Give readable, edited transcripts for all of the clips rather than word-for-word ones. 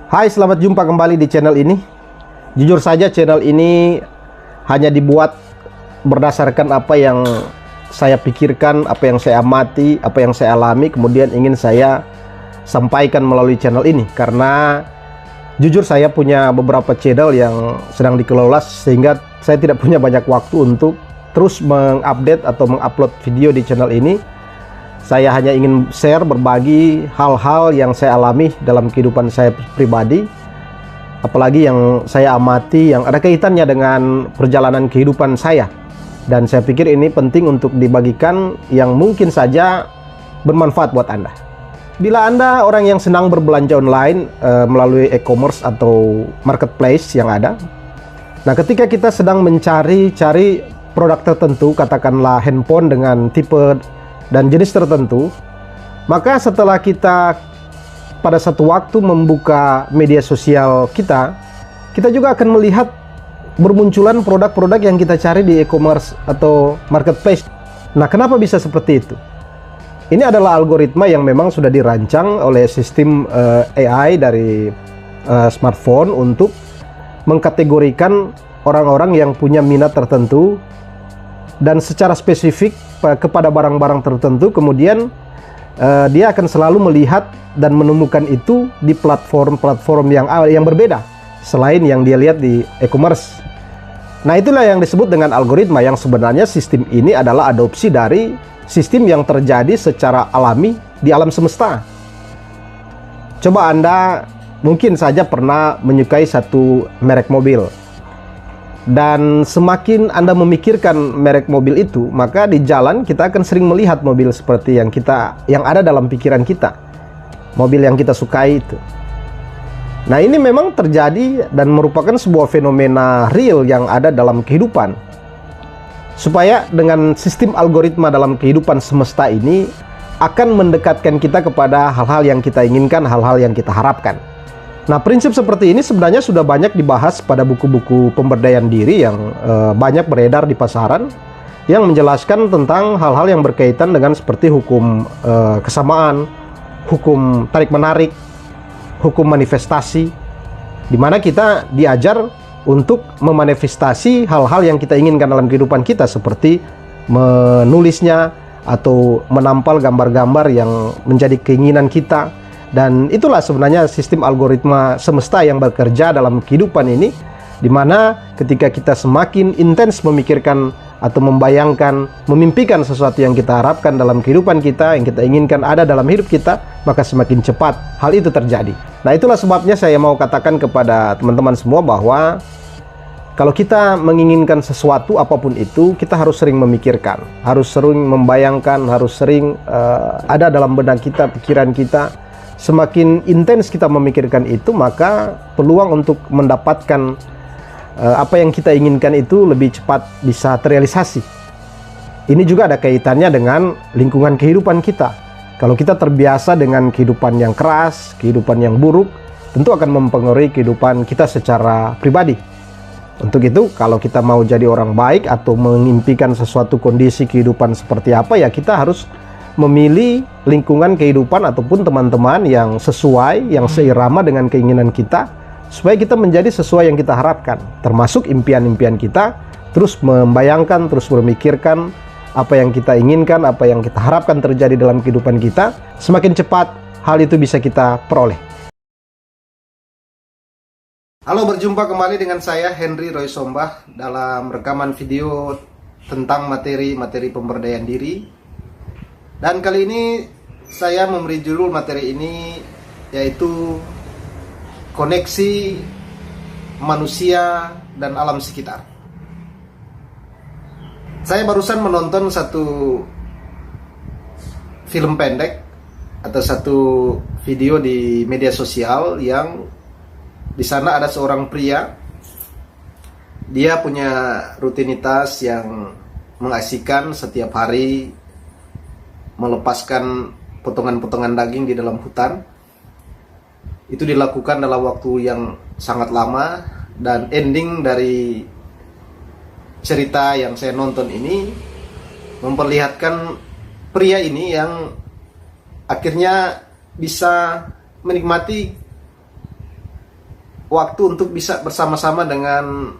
Hai, selamat jumpa kembali di channel ini. Jujur saja channel ini hanya dibuat berdasarkan apa yang saya pikirkan, apa yang saya amati, apa yang saya alami, kemudian ingin saya sampaikan melalui channel ini. Karena jujur saya punya beberapa channel yang sedang dikelola, sehingga saya tidak punya banyak waktu untuk terus mengupdate atau mengupload video di channel ini. Saya hanya ingin share, berbagi hal-hal yang saya alami dalam kehidupan saya pribadi, apalagi yang saya amati yang ada kaitannya dengan perjalanan kehidupan saya. Dan saya pikir ini penting untuk dibagikan, yang mungkin saja bermanfaat buat Anda. Bila Anda orang yang senang berbelanja online melalui e-commerce atau marketplace yang ada, nah ketika kita sedang mencari produk tertentu, katakanlah handphone dengan tipe dan jenis tertentu, maka setelah kita pada satu waktu membuka media sosial kita juga akan melihat bermunculan produk-produk yang kita cari di e-commerce atau marketplace. Nah, kenapa bisa seperti itu? Ini adalah algoritma yang memang sudah dirancang oleh sistem AI dari smartphone untuk mengkategorikan orang-orang yang punya minat tertentu dan secara spesifik kepada barang-barang tertentu. Kemudian dia akan selalu melihat dan menemukan itu di platform-platform yang berbeda selain yang dia lihat di e-commerce. Nah, itulah yang disebut dengan algoritma, yang sebenarnya sistem ini adalah adopsi dari sistem yang terjadi secara alami di alam semesta. Coba Anda mungkin saja pernah menyukai satu merek mobil, dan semakin Anda memikirkan merek mobil itu, maka di jalan kita akan sering melihat mobil seperti yang ada dalam pikiran kita, mobil yang kita sukai itu. Nah, ini memang terjadi dan merupakan sebuah fenomena real yang ada dalam kehidupan. Supaya dengan sistem algoritma dalam kehidupan semesta ini akan mendekatkan kita kepada hal-hal yang kita inginkan, hal-hal yang kita harapkan. Nah, prinsip seperti ini sebenarnya sudah banyak dibahas pada buku-buku pemberdayaan diri yang banyak beredar di pasaran, yang menjelaskan tentang hal-hal yang berkaitan dengan seperti hukum kesamaan, hukum tarik-menarik, hukum manifestasi, di mana kita diajar untuk memanifestasi hal-hal yang kita inginkan dalam kehidupan kita, seperti menulisnya atau menampal gambar-gambar yang menjadi keinginan kita. Dan itulah sebenarnya sistem algoritma semesta yang bekerja dalam kehidupan ini, di mana ketika kita semakin intens memikirkan atau membayangkan, memimpikan sesuatu yang kita harapkan dalam kehidupan kita, yang kita inginkan ada dalam hidup kita, maka semakin cepat hal itu terjadi. Nah, itulah sebabnya saya mau katakan kepada teman-teman semua bahwa kalau kita menginginkan sesuatu apapun itu, kita harus sering memikirkan, harus sering membayangkan, harus sering ada dalam benak kita, pikiran kita. Semakin intens kita memikirkan itu, maka peluang untuk mendapatkan apa yang kita inginkan itu lebih cepat bisa terrealisasi. Ini juga ada kaitannya dengan lingkungan kehidupan kita. Kalau kita terbiasa dengan kehidupan yang keras, kehidupan yang buruk, tentu akan mempengaruhi kehidupan kita secara pribadi. Untuk itu, kalau kita mau jadi orang baik atau mengimpikan sesuatu kondisi kehidupan seperti apa, ya kita harus memilih lingkungan kehidupan ataupun teman-teman yang sesuai, yang seirama dengan keinginan kita, supaya kita menjadi sesuai yang kita harapkan, termasuk impian-impian kita, terus membayangkan, terus memikirkan apa yang kita inginkan, apa yang kita harapkan terjadi dalam kehidupan kita. Semakin cepat hal itu bisa kita peroleh. Halo, berjumpa kembali dengan saya Henry Roy Sombah dalam rekaman video tentang materi-materi pemberdayaan diri. Dan kali ini saya memberi judul materi ini yaitu koneksi manusia dan alam sekitar. Saya barusan menonton satu film pendek atau satu video di media sosial, yang di sana ada seorang pria. Dia punya rutinitas yang mengasihkan, setiap hari melepaskan potongan-potongan daging di dalam hutan. Itu dilakukan dalam waktu yang sangat lama, dan ending dari cerita yang saya nonton ini memperlihatkan pria ini yang akhirnya bisa menikmati waktu untuk bisa bersama-sama dengan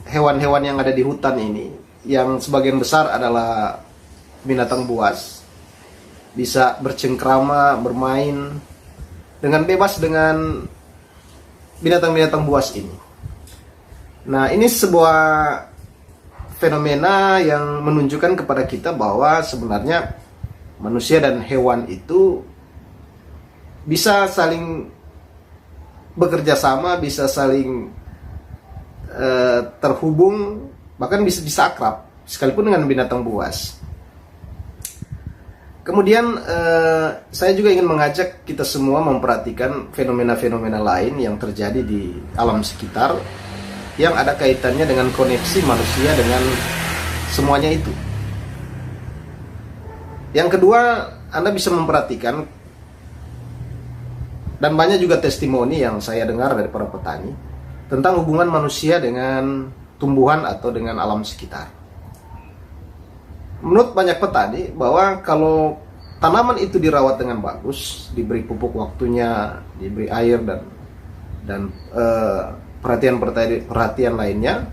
hewan-hewan yang ada di hutan ini, yang sebagian besar adalah binatang buas, bisa bercengkrama, bermain dengan bebas dengan binatang-binatang buas ini. Nah, ini sebuah fenomena yang menunjukkan kepada kita bahwa sebenarnya manusia dan hewan itu bisa saling bekerja sama, bisa saling terhubung, bahkan bisa akrab sekalipun dengan binatang buas. Kemudian saya juga ingin mengajak kita semua memperhatikan fenomena-fenomena lain yang terjadi di alam sekitar yang ada kaitannya dengan koneksi manusia dengan semuanya itu. Yang kedua, Anda bisa memperhatikan, dan banyak juga testimoni yang saya dengar dari para petani tentang hubungan manusia dengan tumbuhan atau dengan alam sekitar. Menurut banyak petani bahwa kalau tanaman itu dirawat dengan bagus, diberi pupuk waktunya, diberi air dan perhatian lainnya,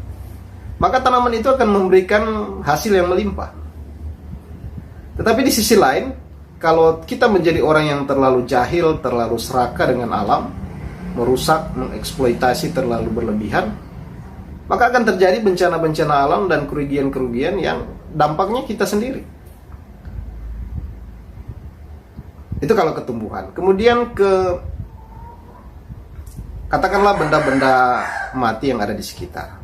maka tanaman itu akan memberikan hasil yang melimpah. Tetapi di sisi lain, kalau kita menjadi orang yang terlalu jahil, terlalu serakah dengan alam, merusak, mengeksploitasi terlalu berlebihan, maka akan terjadi bencana-bencana alam dan kerugian-kerugian yang dampaknya kita sendiri. Itu kalau ke tumbuhan. Kemudian katakanlah benda-benda mati yang ada di sekitar.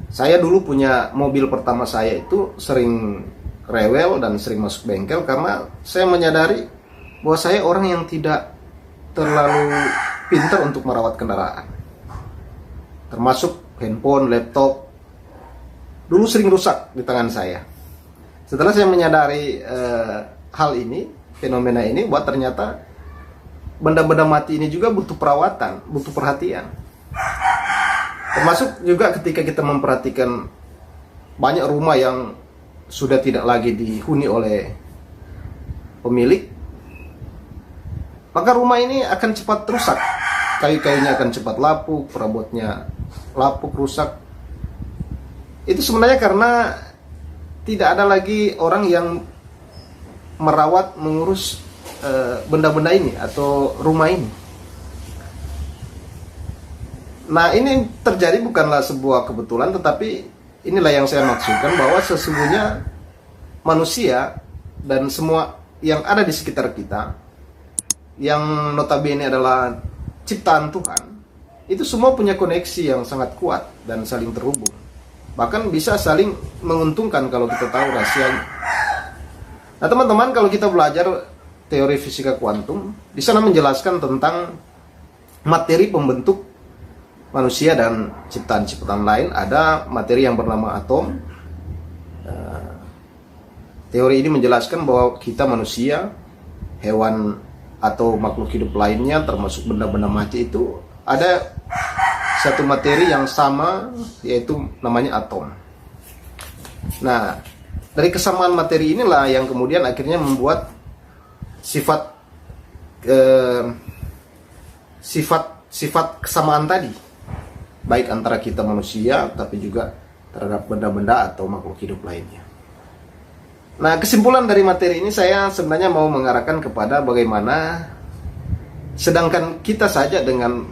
Saya dulu punya mobil pertama, saya itu sering rewel dan sering masuk bengkel karena saya menyadari bahwa saya orang yang tidak terlalu pintar untuk merawat kendaraan. Termasuk handphone, laptop, dulu sering rusak di tangan saya. Setelah saya menyadari hal ini, fenomena ini, bahwa ternyata benda-benda mati ini juga butuh perawatan, butuh perhatian. Termasuk juga ketika kita memperhatikan banyak rumah yang sudah tidak lagi dihuni oleh pemilik, maka rumah ini akan cepat rusak. Kayu-kayunya akan cepat lapuk, perabotnya lapuk, rusak. Itu sebenarnya karena tidak ada lagi orang yang merawat, mengurus benda-benda ini atau rumah ini. Nah, ini terjadi bukanlah sebuah kebetulan, tetapi inilah yang saya maksudkan, bahwa sesungguhnya manusia dan semua yang ada di sekitar kita, yang notabene adalah ciptaan Tuhan, itu semua punya koneksi yang sangat kuat dan saling terhubung. Bahkan bisa saling menguntungkan kalau kita tahu rahasianya. Nah, teman-teman, kalau kita belajar teori fisika kuantum, di sana menjelaskan tentang materi pembentuk manusia dan ciptaan-ciptaan lain. Ada materi yang bernama atom. Teori ini menjelaskan bahwa kita manusia, hewan atau makhluk hidup lainnya, termasuk benda-benda mati, itu ada satu materi yang sama, yaitu namanya atom. Nah, dari kesamaan materi inilah yang kemudian akhirnya membuat sifat kesamaan tadi, baik antara kita manusia tapi juga terhadap benda-benda atau makhluk hidup lainnya. Nah, kesimpulan dari materi ini saya sebenarnya mau mengarahkan kepada bagaimana sedangkan kita saja dengan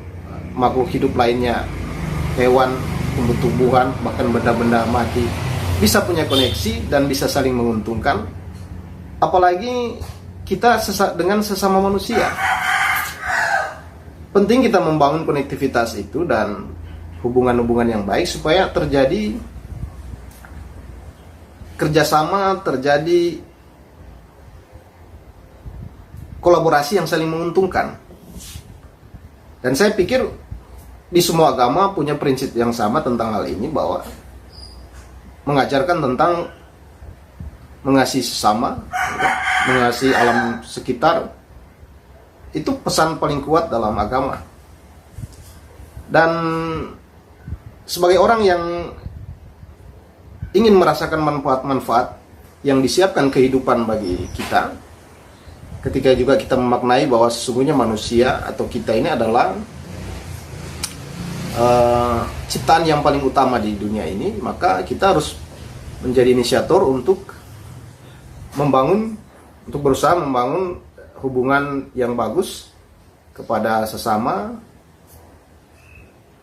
makhluk hidup lainnya, hewan, tumbuh-tumbuhan, bahkan benda-benda mati, bisa punya koneksi dan bisa saling menguntungkan, apalagi kita dengan sesama manusia. Penting kita membangun konektivitas itu dan hubungan-hubungan yang baik supaya terjadi kerjasama, terjadi kolaborasi yang saling menguntungkan. Dan saya pikir di semua agama punya prinsip yang sama tentang hal ini, bahwa mengajarkan tentang mengasihi sesama, mengasihi alam sekitar. Itu pesan paling kuat dalam agama. Dan sebagai orang yang ingin merasakan manfaat-manfaat yang disiapkan kehidupan bagi kita, ketika juga kita memaknai bahwa sesungguhnya manusia atau kita ini adalah ciptaan yang paling utama di dunia ini, maka kita harus menjadi inisiator untuk berusaha membangun hubungan yang bagus kepada sesama,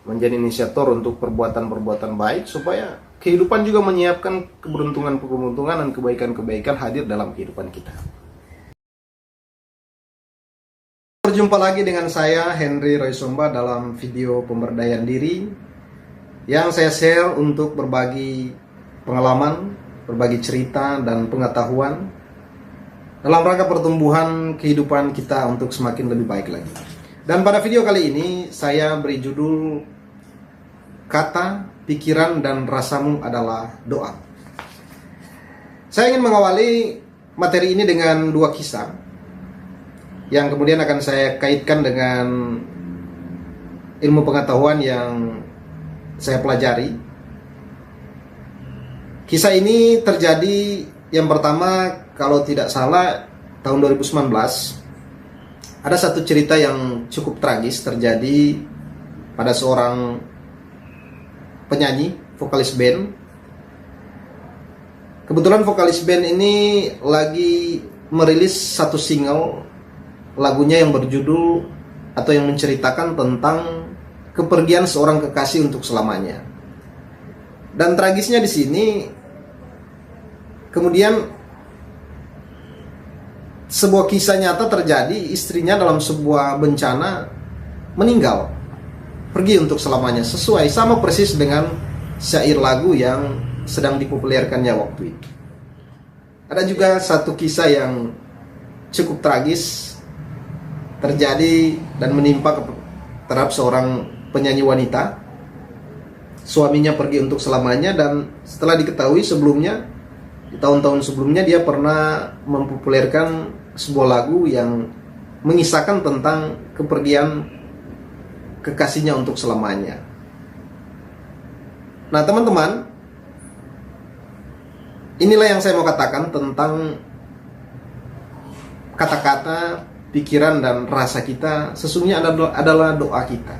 menjadi inisiator untuk perbuatan-perbuatan baik, supaya kehidupan juga menyiapkan keberuntungan-keberuntungan dan kebaikan-kebaikan hadir dalam kehidupan kita. Berjumpa lagi dengan saya, Henry Roysomba, dalam video pemberdayaan diri yang saya share untuk berbagi pengalaman, berbagi cerita dan pengetahuan dalam rangka pertumbuhan kehidupan kita untuk semakin lebih baik lagi. Dan pada video kali ini saya beri judul Kata, Pikiran, dan Rasamu Adalah Doa. Saya ingin mengawali materi ini dengan dua kisah yang kemudian akan saya kaitkan dengan ilmu pengetahuan yang saya pelajari. Kisah ini terjadi, yang pertama, kalau tidak salah tahun 2019, ada satu cerita yang cukup tragis terjadi pada seorang penyanyi, vokalis band. Kebetulan vokalis band ini lagi merilis satu single lagunya yang berjudul atau yang menceritakan tentang kepergian seorang kekasih untuk selamanya. Dan tragisnya di sini, kemudian sebuah kisah nyata terjadi, istrinya dalam sebuah bencana meninggal, pergi untuk selamanya, sesuai sama persis dengan syair lagu yang sedang dipopulerkannya waktu itu. Ada juga satu kisah yang cukup tragis terjadi dan menimpa terhadap seorang penyanyi wanita. Suaminya pergi untuk selamanya, dan setelah diketahui sebelumnya, di tahun-tahun sebelumnya dia pernah mempopulerkan sebuah lagu yang mengisahkan tentang kepergian kekasihnya untuk selamanya. Nah teman-teman, inilah yang saya mau katakan tentang kata-kata, pikiran, dan rasa kita sesungguhnya adalah doa kita.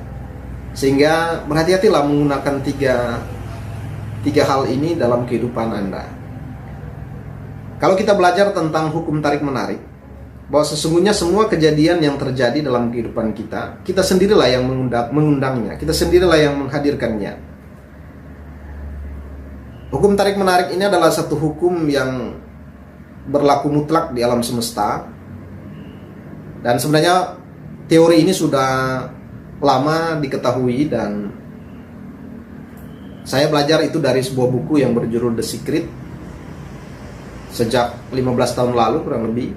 Sehingga berhati-hatilah menggunakan tiga hal ini dalam kehidupan Anda. Kalau kita belajar tentang hukum tarik-menarik, bahwa sesungguhnya semua kejadian yang terjadi dalam kehidupan kita, kita sendirilah yang mengundangnya, kita sendirilah yang menghadirkannya. Hukum tarik-menarik ini adalah satu hukum yang berlaku mutlak di alam semesta. Dan sebenarnya teori ini sudah lama diketahui, dan saya belajar itu dari sebuah buku yang berjudul The Secret sejak 15 tahun lalu kurang lebih.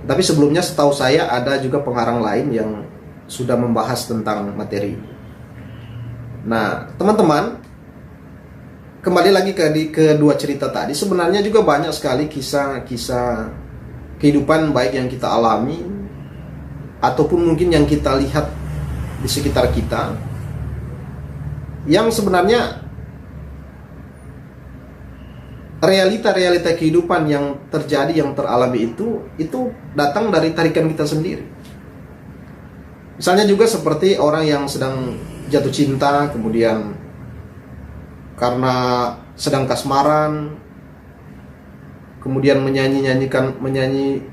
Tapi sebelumnya setahu saya ada juga pengarang lain yang sudah membahas tentang materi ini. Nah teman-teman, kembali lagi ke dua cerita tadi, sebenarnya juga banyak sekali kisah-kisah kehidupan baik yang kita alami ataupun mungkin yang kita lihat di sekitar kita, yang sebenarnya realita-realita kehidupan yang terjadi, yang teralami itu datang dari tarikan kita sendiri. Misalnya juga seperti orang yang sedang jatuh cinta, kemudian karena sedang kasmaran, kemudian menyanyi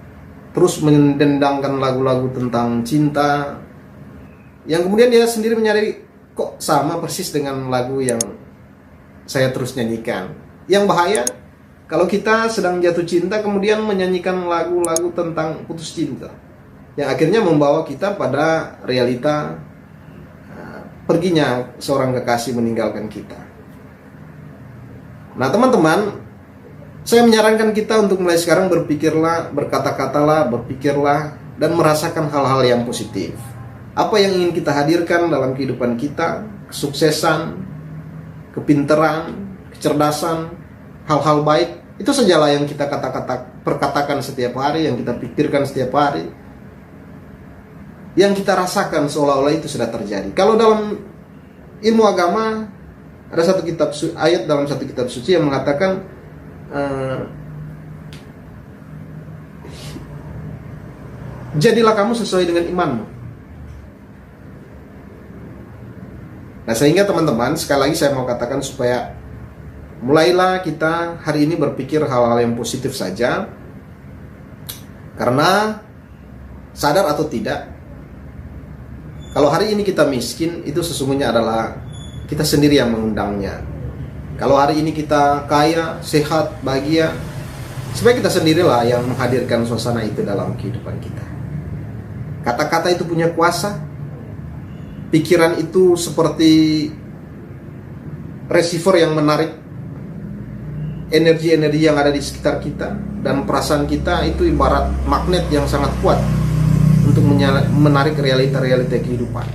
terus mendendangkan lagu-lagu tentang cinta, yang kemudian dia sendiri menyadari, kok sama persis dengan lagu yang saya terus nyanyikan. Yang bahaya kalau kita sedang jatuh cinta kemudian menyanyikan lagu-lagu tentang putus cinta, yang akhirnya membawa kita pada realita perginya seorang kekasih meninggalkan kita. Nah teman-teman, saya menyarankan kita untuk mulai sekarang berpikirlah, berkata-katalah, berpikirlah, dan merasakan hal-hal yang positif. Apa yang ingin kita hadirkan dalam kehidupan kita, kesuksesan, kepintaran, kecerdasan, hal-hal baik, itu sajalah yang kita perkatakan setiap hari, yang kita pikirkan setiap hari, yang kita rasakan seolah-olah itu sudah terjadi. Kalau dalam ilmu agama, ada satu ayat dalam satu kitab suci yang mengatakan, jadilah kamu sesuai dengan imanmu. Nah, sehingga teman-teman, sekali lagi saya mau katakan supaya mulailah kita hari ini berpikir hal-hal yang positif saja. Karena sadar atau tidak, kalau hari ini kita miskin, itu sesungguhnya adalah kita sendiri yang mengundangnya. Kalau hari ini kita kaya, sehat, bahagia, sebenarnya kita sendirilah yang menghadirkan suasana itu dalam kehidupan kita. Kata-kata itu punya kuasa. Pikiran itu seperti receiver yang menarik energi-energi yang ada di sekitar kita, dan perasaan kita itu ibarat magnet yang sangat kuat untuk menarik realita-realita kehidupan.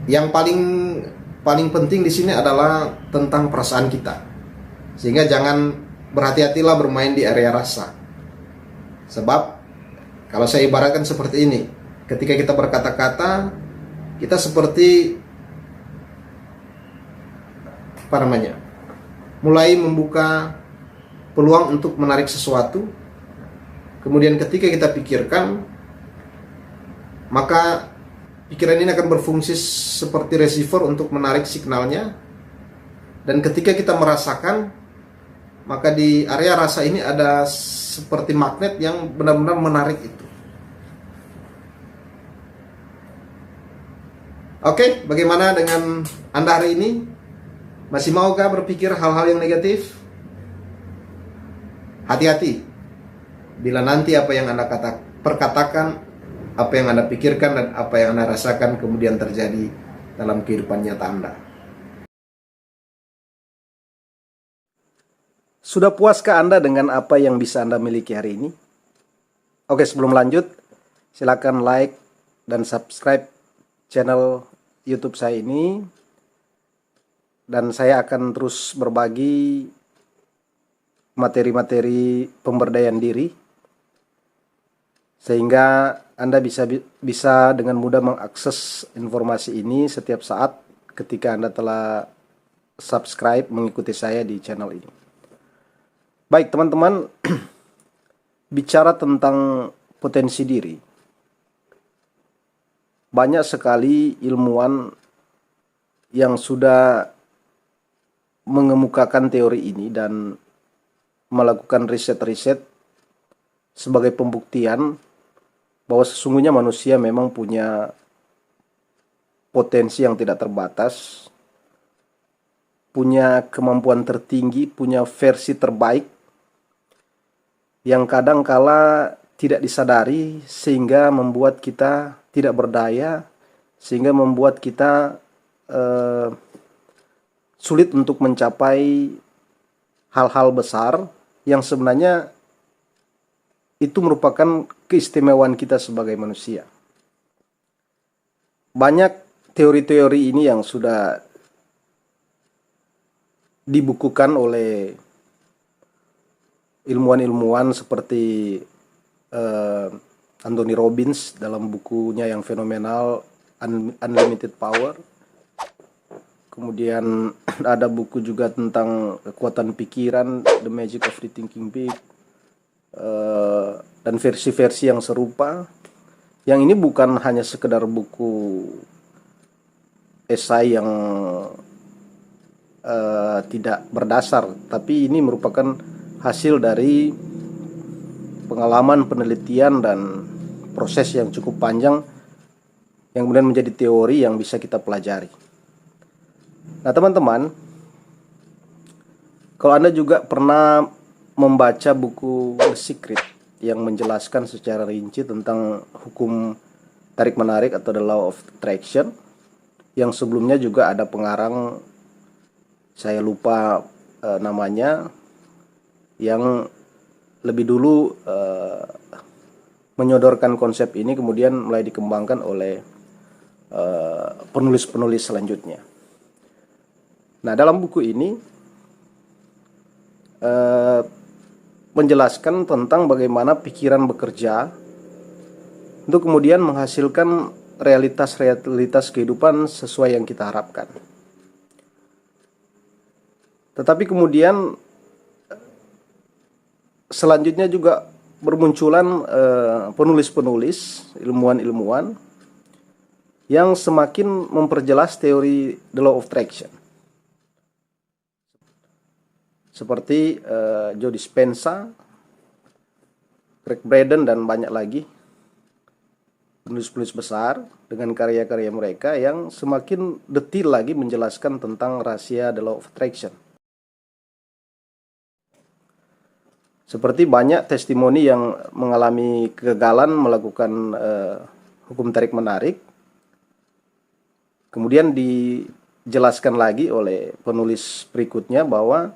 Yang paling penting di sini adalah tentang perasaan kita. Sehingga jangan berhati-hatilah bermain di area rasa. Sebab kalau saya ibaratkan seperti ini, ketika kita berkata-kata, kita seperti mulai membuka peluang untuk menarik sesuatu. Kemudian ketika kita pikirkan, maka pikiran ini akan berfungsi seperti receiver untuk menarik signalnya. Dan ketika kita merasakan, maka di area rasa ini ada seperti magnet yang benar-benar menarik itu. Oke, bagaimana dengan Anda hari ini? Masih maukah berpikir hal-hal yang negatif? Hati-hati. Bila nanti apa yang Anda perkatakan, apa yang Anda pikirkan, dan apa yang Anda rasakan kemudian terjadi dalam kehidupan nyata Anda. Sudah puaskah Anda dengan apa yang bisa Anda miliki hari ini? Oke, sebelum lanjut, silakan like dan subscribe channel YouTube saya ini. Dan saya akan terus berbagi materi-materi pemberdayaan diri, sehingga Anda bisa dengan mudah mengakses informasi ini setiap saat ketika Anda telah subscribe mengikuti saya di channel ini. Baik teman-teman, bicara tentang potensi diri, banyak sekali ilmuwan yang sudah mengemukakan teori ini dan melakukan riset-riset sebagai pembuktian bahwa sesungguhnya manusia memang punya potensi yang tidak terbatas, punya kemampuan tertinggi, punya versi terbaik yang kadang kala tidak disadari, sehingga membuat kita tidak berdaya, sehingga membuat kita sulit untuk mencapai hal-hal besar yang sebenarnya itu merupakan keistimewaan kita sebagai manusia. Banyak teori-teori ini yang sudah dibukukan oleh ilmuwan-ilmuwan seperti Anthony Robbins dalam bukunya yang fenomenal Unlimited Power. Kemudian ada buku juga tentang kekuatan pikiran, The Magic of Rethinking Big, dan versi-versi yang serupa. Yang ini bukan hanya sekedar buku esai yang tidak berdasar, tapi ini merupakan hasil dari pengalaman, penelitian, dan proses yang cukup panjang yang kemudian menjadi teori yang bisa kita pelajari. Nah teman-teman, kalau Anda juga pernah membaca buku The Secret yang menjelaskan secara rinci tentang hukum tarik-menarik atau The Law of Attraction, yang sebelumnya juga ada pengarang, saya lupa namanya, yang lebih dulu menyodorkan konsep ini, kemudian mulai dikembangkan oleh penulis-penulis selanjutnya. Nah, dalam buku ini menjelaskan tentang bagaimana pikiran bekerja untuk kemudian menghasilkan realitas-realitas kehidupan sesuai yang kita harapkan. Tetapi kemudian selanjutnya juga bermunculan penulis-penulis, ilmuwan-ilmuwan yang semakin memperjelas teori the law of attraction. Seperti Joe Dispenza, Craig Braden, dan banyak lagi penulis-penulis besar dengan karya-karya mereka yang semakin detail lagi menjelaskan tentang rahasia the law of attraction. Seperti banyak testimoni yang mengalami kegagalan melakukan hukum tarik-menarik, kemudian dijelaskan lagi oleh penulis berikutnya bahwa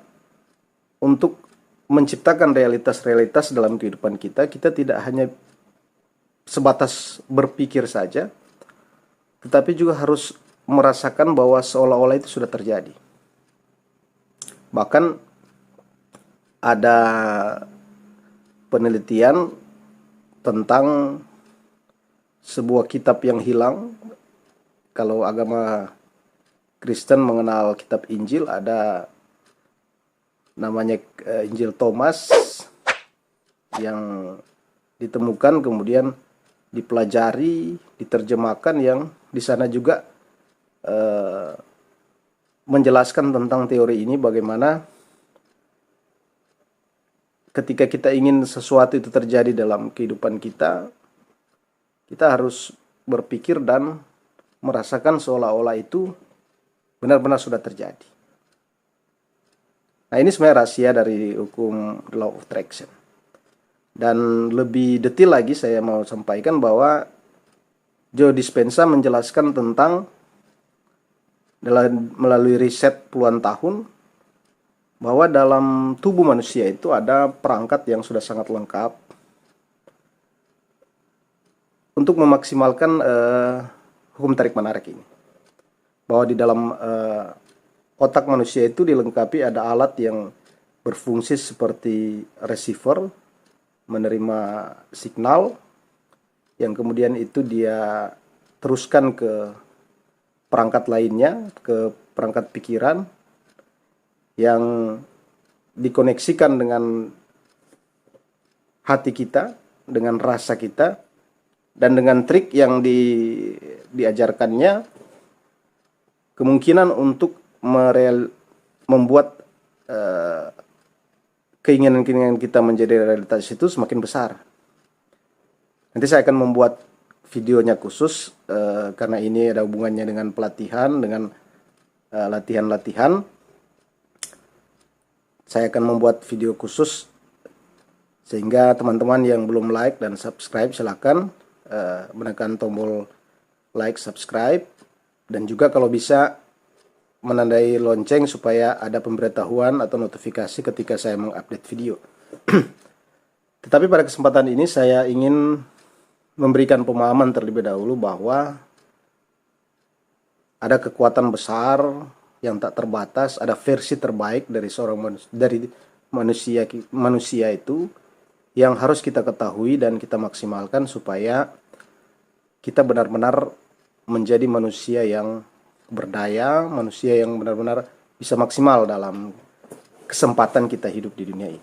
untuk menciptakan realitas-realitas dalam kehidupan kita, kita tidak hanya sebatas berpikir saja, tetapi juga harus merasakan bahwa seolah-olah itu sudah terjadi. Bahkan ada penelitian tentang sebuah kitab yang hilang. Kalau agama Kristen mengenal kitab Injil, ada namanya Injil Thomas yang ditemukan, kemudian dipelajari, diterjemahkan, yang di sana juga menjelaskan tentang teori ini, bagaimana ketika kita ingin sesuatu itu terjadi dalam kehidupan kita, kita harus berpikir dan merasakan seolah-olah itu benar-benar sudah terjadi. Nah, ini sebenarnya rahasia dari hukum the law of attraction. Dan lebih detail lagi saya mau sampaikan bahwa Joe Dispenza menjelaskan tentang melalui riset puluhan tahun bahwa dalam tubuh manusia itu ada perangkat yang sudah sangat lengkap untuk memaksimalkan hukum tarik-menarik ini. Bahwa di dalam otak manusia itu dilengkapi ada alat yang berfungsi seperti receiver, menerima signal yang kemudian itu dia teruskan ke perangkat lainnya, ke perangkat pikiran yang dikoneksikan dengan hati kita, dengan rasa kita, dan dengan trik yang diajarkannya, kemungkinan untuk membuat keinginan-keinginan kita menjadi realitas itu semakin besar. Nanti saya akan membuat videonya khusus karena ini ada hubungannya dengan pelatihan, dengan latihan-latihan. Saya akan membuat video khusus sehingga teman-teman yang belum like dan subscribe silakan menekan tombol like, subscribe, dan juga kalau bisa menandai lonceng supaya ada pemberitahuan atau notifikasi ketika saya mengupdate video. Tetapi pada kesempatan ini saya ingin memberikan pemahaman terlebih dahulu bahwa ada kekuatan besar yang tak terbatas, ada versi terbaik dari manusia itu yang harus kita ketahui dan kita maksimalkan supaya kita benar-benar menjadi manusia yang berdaya, manusia yang benar-benar bisa maksimal dalam kesempatan kita hidup di dunia ini.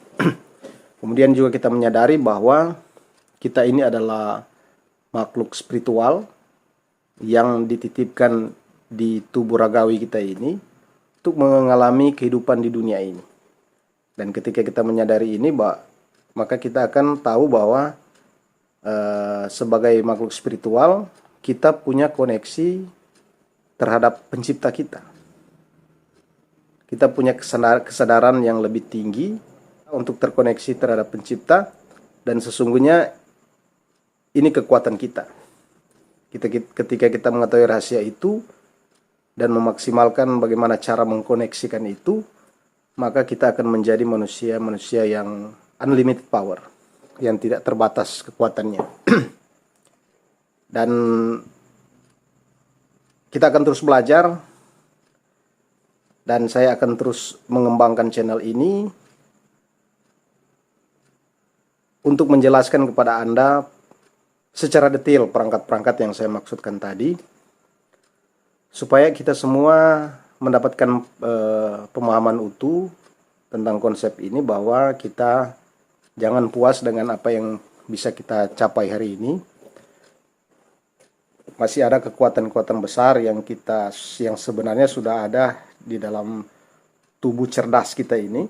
Kemudian juga kita menyadari bahwa kita ini adalah makhluk spiritual yang dititipkan di tubuh ragawi kita ini untuk mengalami kehidupan di dunia ini. Dan ketika kita menyadari ini, maka kita akan tahu bahwa sebagai makhluk spiritual kita punya koneksi terhadap pencipta kita. Kita punya kesadaran yang lebih tinggi untuk terkoneksi terhadap pencipta, dan sesungguhnya ini kekuatan kita. Ketika kita mengetahui rahasia itu dan memaksimalkan bagaimana cara mengkoneksikan itu, maka kita akan menjadi manusia yang unlimited power, yang tidak terbatas kekuatannya. Dan kita akan terus belajar, dan saya akan terus mengembangkan channel ini untuk menjelaskan kepada Anda secara detail perangkat-perangkat yang saya maksudkan tadi, supaya kita semua mendapatkan pemahaman utuh tentang konsep ini, bahwa kita jangan puas dengan apa yang bisa kita capai hari ini. masih ada kekuatan-kekuatan besar yang sebenarnya sudah ada di dalam tubuh cerdas kita ini.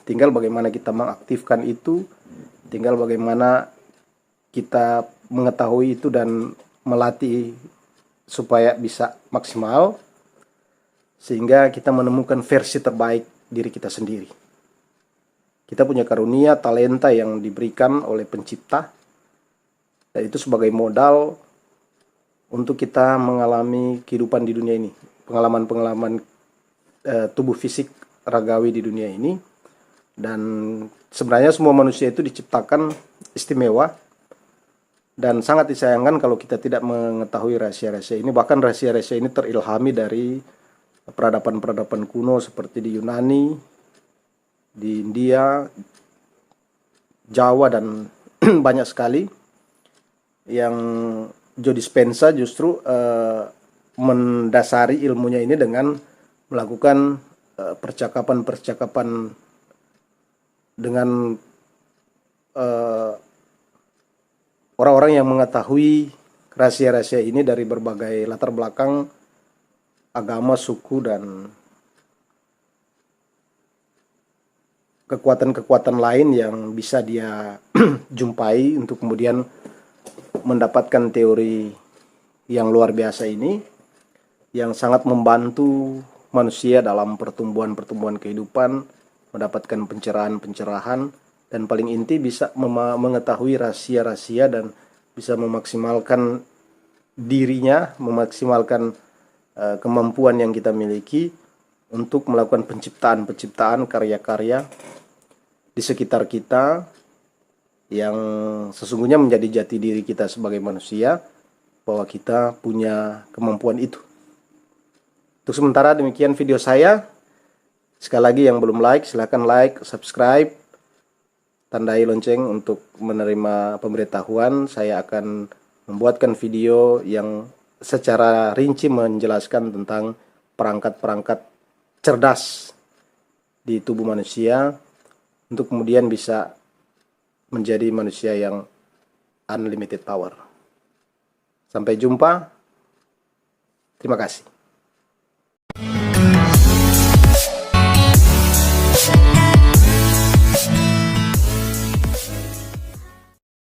Tinggal bagaimana kita mengaktifkan itu, tinggal bagaimana kita mengetahui itu dan melatih supaya bisa maksimal, sehingga kita menemukan versi terbaik diri kita sendiri. Kita punya karunia, talenta yang diberikan oleh pencipta, dan itu sebagai modal untuk kita mengalami kehidupan di dunia ini, pengalaman-pengalaman tubuh fisik ragawi di dunia ini. Dan sebenarnya semua manusia itu diciptakan istimewa, dan sangat disayangkan kalau kita tidak mengetahui rahasia-rahasia ini. Bahkan rahasia-rahasia ini terilhami dari peradaban-peradaban kuno seperti di Yunani, di India, Jawa, dan banyak sekali. Yang Joe Dispenza justru mendasari ilmunya ini dengan melakukan percakapan-percakapan dengan orang-orang yang mengetahui rahasia-rahasia ini dari berbagai latar belakang agama, suku, dan kekuatan-kekuatan lain yang bisa dia jumpai untuk kemudian mendapatkan teori yang luar biasa ini, yang sangat membantu manusia dalam pertumbuhan kehidupan, mendapatkan pencerahan-pencerahan, dan paling inti bisa mengetahui rahasia-rahasia dan bisa memaksimalkan dirinya, memaksimalkan kemampuan yang kita miliki untuk melakukan penciptaan karya-karya di sekitar kita yang sesungguhnya menjadi jati diri kita sebagai manusia, bahwa kita punya kemampuan itu. Untuk sementara demikian video saya. Sekali lagi yang belum like, silahkan like, subscribe, tandai lonceng untuk menerima pemberitahuan. Saya akan membuatkan video yang secara rinci menjelaskan tentang perangkat-perangkat cerdas di tubuh manusia, untuk kemudian bisa menjadi manusia yang unlimited power. Sampai jumpa. Terima kasih.